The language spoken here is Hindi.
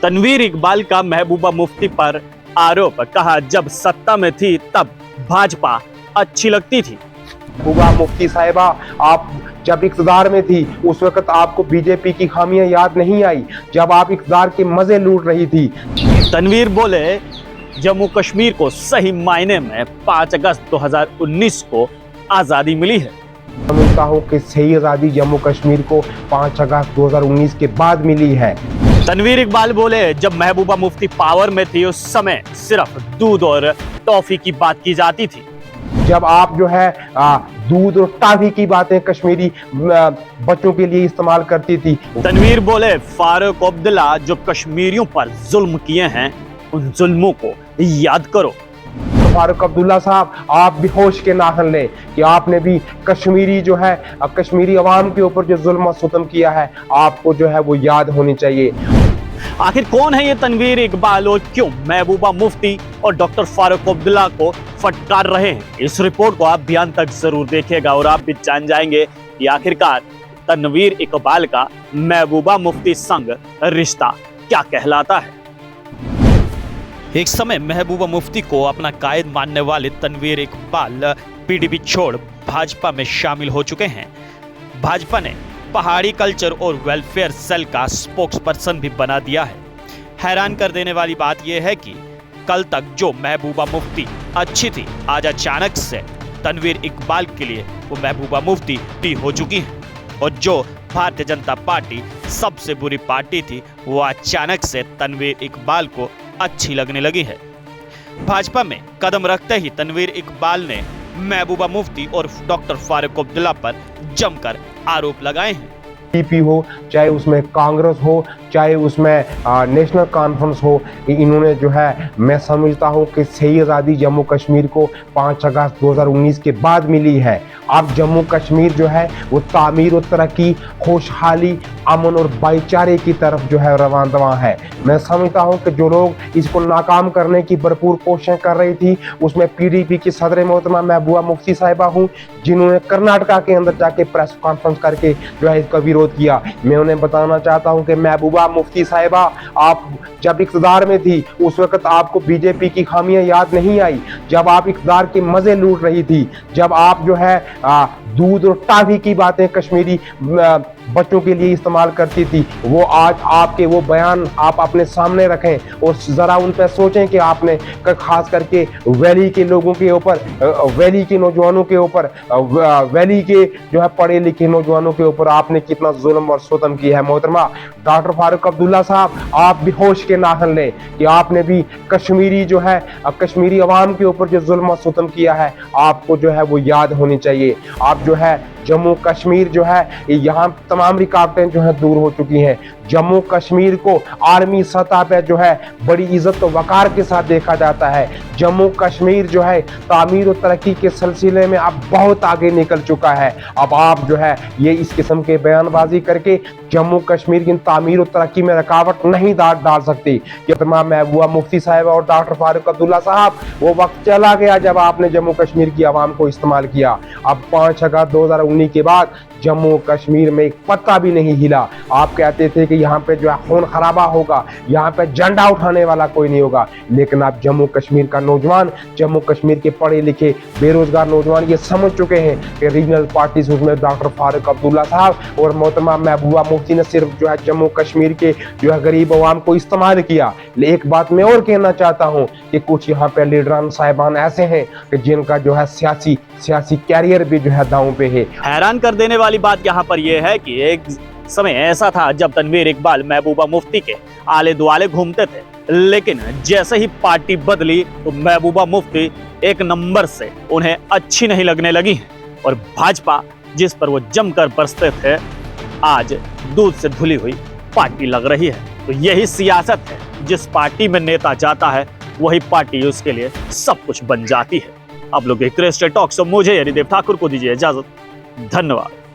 तनवीर इकबाल का महबूबा मुफ्ती पर आरोप, कहा जब सत्ता में थी तब भाजपा अच्छी लगती थी। महबूबा मुफ्ती साहिबा, आप जब इक़्तिदार में थी उस वक्त आपको बीजेपी की खामियां याद नहीं आई, जब आप इक़्तिदार के मजे लूट रही थी। तनवीर बोले जम्मू कश्मीर को सही मायने में 5 अगस्त 2019 को आजादी मिली है। समझता हूँ कि सही आज़ादी जम्मू कश्मीर को 5 अगस्त 2019 के बाद मिली है। तनवीर इकबाल बोले जब महबूबा मुफ्ती पावर में थी उस समय सिर्फ दूध और टॉफी की बात की जाती थी। जब आप जो है दूध और टॉफी की बातें कश्मीरी बच्चों के लिए इस्तेमाल करती थी। तनवीर बोले फारूक अब्दुल्ला जो कश्मीरियों पर जुल्म किए हैं उन जुल्मों को याद करो। फारूक अब्दुल्ला साहब, आप भी होश के नाखन लें कि आपने भी कश्मीरी जो है कश्मीरी अवाम के ऊपर जो जुल्म सितम किया है, आपको जो है वो याद होनी चाहिए। आखिर कौन है ये तनवीर इकबाल और क्यों महबूबा मुफ्ती और डॉक्टर फारूक अब्दुल्ला को फटकार रहे हैं? इस रिपोर्ट को आप भी अंत तक जरूर देखिएगा और आप भी जान जाएंगे कि आखिरकार तनवीर इकबाल का महबूबा मुफ्ती संग रिश्ता क्या कहलाता है। एक समय महबूबा मुफ्ती को अपना कायद मानने वाले तनवीर इकबाल पीडीपी छोड़ भाजपा में शामिल हो चुके हैं। भाजपा ने पहाड़ी कल्चर और वेलफेयर सेल का स्पोक्स पर्सन भी बना दिया है। हैरान कर देने वाली बात यह है कि कल तक जो महबूबा मुफ्ती अच्छी थी, आज अचानक से तनवीर इकबाल के लिए वो महबूबा मुफ्ती भी हो चुकी है और जो भारतीय जनता पार्टी सबसे बुरी पार्टी थी वो अचानक से तनवीर इकबाल को अच्छी लगने लगी है। भाजपा में कदम रखते ही तनवीर इकबाल ने महबूबा मुफ्ती और डॉक्टर फारूक अब्दुल्ला पर जमकर आरोप लगाए हैं। पीपी हो, चाहे उसमें कांग्रेस हो, चाहे उसमें नेशनल कॉन्फ्रेंस हो, इन्होंने जो है, मैं समझता हूं कि सही आज़ादी जम्मू कश्मीर को 5 अगस्त 2019 के बाद मिली है। अब जम्मू कश्मीर जो है वो तामीर और तरक्की, खुशहाली, अमन और भाईचारे की तरफ जो है रवान दवा है। मैं समझता हूं कि जो लोग इसको नाकाम करने की भरपूर कोशिशें कर रही थी उसमें पीडीपी की सदर मोहतरमा महबूबा मुफ्ती साहिबा हूँ, जिन्होंने कर्नाटका के अंदर जाके प्रेस कॉन्फ्रेंस करके जो है इसका विरोध किया। मैं उन्हें बताना चाहता हूं कि महबूबा मुफ्ती साहिबा, आप जब इक़्तिदार में थी उस वक्त आपको बीजेपी की खामियां याद नहीं आई, जब आप इक़्तिदार के मजे लूट रही थी, जब आप जो है दूध और टॉफी की बातें कश्मीरी बच्चों के लिए इस्तेमाल करती थी, वो आज आपके वो बयान आप अपने सामने रखें और ज़रा उन पर सोचें कि आपने खास करके वैली के लोगों के ऊपर, वैली के नौजवानों के ऊपर, वैली के जो है पढ़े लिखे नौजवानों के ऊपर आपने कितना जुल्म और सितम किया है। मोहतरमा डॉक्टर फारूक अब्दुल्ला साहब, आप भी होश के नाखन लें कि आपने भी कश्मीरी जो है कश्मीरी अवाम के ऊपर जो जुल्म और सितम किया है, आपको जो है वो याद होनी चाहिए। आप जो है जम्मू कश्मीर जो है यहाँ तमाम रुकावटें जो है दूर हो चुकी हैं। जम्मू कश्मीर को आर्मी सतह पे जो है बड़ी इज्जत और वकार के साथ देखा जाता है। जम्मू कश्मीर जो है तामीर और तरक्की के सिलसिले में अब बहुत आगे निकल चुका है। अब आप जो है ये इस किस्म के बयानबाजी करके जम्मू कश्मीर की तामीर और तरक्की में रुकावट नहीं डाल सकती। कि तमाम महबूबा मुफ्ती साहिबा और डॉक्टर फारूक अब्दुल्ला साहब, वो वक्त चला गया जब आपने जम्मू कश्मीर की आवाम को इस्तेमाल किया। अब 5 अगस्त 2019 के बाद जम्मू कश्मीर में एक पत्ता भी नहीं हिला। आप कहते थे कि यहाँ पे जो है खून खराबा होगा, यहाँ पे झंडा उठाने वाला कोई नहीं होगा, लेकिन अब जम्मू कश्मीर का नौजवान, जम्मू कश्मीर के पढ़े लिखे बेरोजगार नौजवान ये समझ चुके हैं कि रीजनल पार्टीज उसमें डॉक्टर फारूक अब्दुल्ला साहब और मोहतरमा महबूबा मुफ्ती ने सिर्फ जो है जम्मू कश्मीर के जो है गरीब अवाम को इस्तेमाल किया। एक बात मैं और कहना चाहता हूँ कि कुछ यहाँ पे लीडरान साहिबान ऐसे हैं कि जिनका जो है सियासी कैरियर भी जो है दांव पे है। हैरान कर देने वाली बात यहाँ पर यह है कि एक समय ऐसा था जब तनवीर इकबाल महबूबा मुफ्ती के आले दुआले घूमते थे, लेकिन जैसे ही पार्टी बदली तो महबूबा मुफ्ती एक नंबर से उन्हें अच्छी नहीं लगने लगी है और भाजपा जिस पर वो जमकर बरसते थे आज दूध से धुली हुई पार्टी लग रही है। तो यही सियासत है, जिस पार्टी में नेता जाता है वही पार्टी उसके लिए सब कुछ बन जाती है। आप लोग एक टॉक से मुझे हरिदेव ठाकुर को दीजिए इजाजत। धन्यवाद।